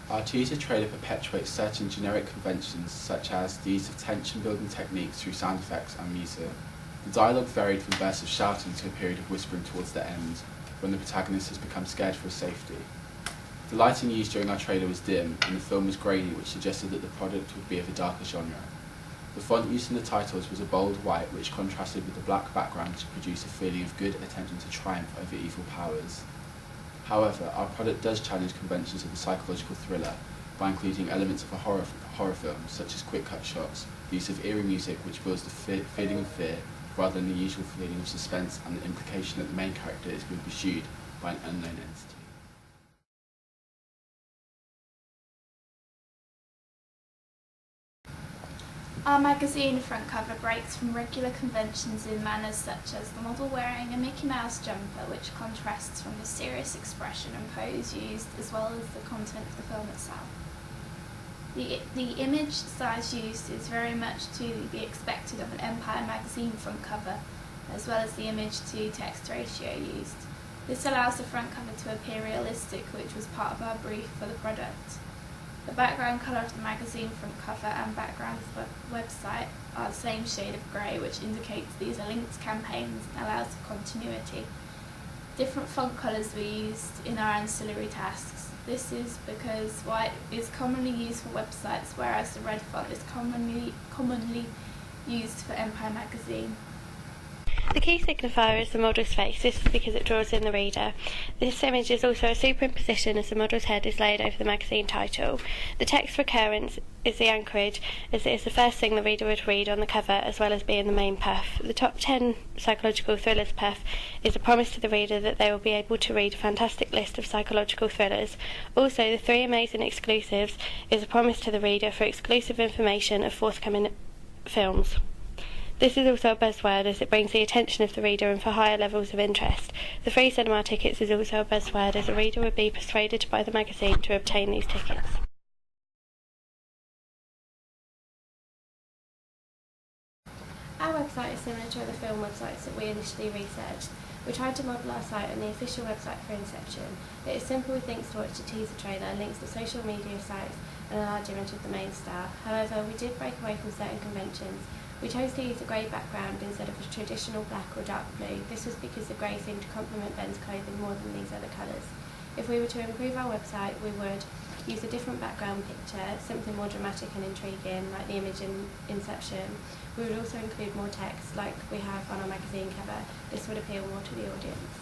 Our teaser trailer perpetuates certain generic conventions, such as the use of tension-building techniques through sound effects and music. The dialogue varied from bursts of shouting to a period of whispering towards the end, when the protagonist has become scared for his safety. The lighting used during our trailer was dim, and the film was grainy, which suggested that the product would be of a darker genre. The font used in the titles was a bold white, which contrasted with the black background to produce a feeling of good attempting to triumph over evil powers. However, our product does challenge conventions of the psychological thriller by including elements of a horror film, such as quick-cut shots, the use of eerie music which builds the feeling of fear rather than the usual feeling of suspense, and the implication that the main character is being pursued by an unknown entity. Our magazine front cover breaks from regular conventions in manners such as the model wearing a Mickey Mouse jumper, which contrasts from the serious expression and pose used, as well as the content of the film itself. The image size used is very much to be expected of an Empire magazine front cover, as well as the image to text ratio used. This allows the front cover to appear realistic, which was part of our brief for the product. The background colour of the magazine front cover and background of the website are the same shade of grey, which indicates these are linked campaigns and allows for continuity. Different font colours were used in our ancillary tasks. This is because white is commonly used for websites, whereas the red font is commonly used for Empire magazine. The key signifier is the model's face. This is because it draws in the reader. This image is also a superimposition as the model's head is laid over the magazine title. The text recurrence is the anchorage, as it is the first thing the reader would read on the cover, as well as being the main perf. The top 10 psychological thrillers perf is a promise to the reader that they will be able to read a fantastic list of psychological thrillers. Also, the 3 amazing exclusives is a promise to the reader for exclusive information of forthcoming films. This is also a buzzword, as it brings the attention of the reader and for higher levels of interest. The free cinema tickets is also a buzzword, as the reader would be persuaded to buy the magazine to obtain these tickets. Our website is similar to other film websites that we initially researched. We tried to model our site on the official website for Inception. It is simple with links to watch the teaser trailer, links to social media sites, and a large image of the main star. However, we did break away from certain conventions. We chose to use a grey background instead of a traditional black or dark blue. This was because the grey seemed to complement Ben's clothing more than these other colours. If we were to improve our website, we would use a different background picture, something more dramatic and intriguing, like the image in Inception. We would also include more text, like we have on our magazine cover. This would appeal more to the audience.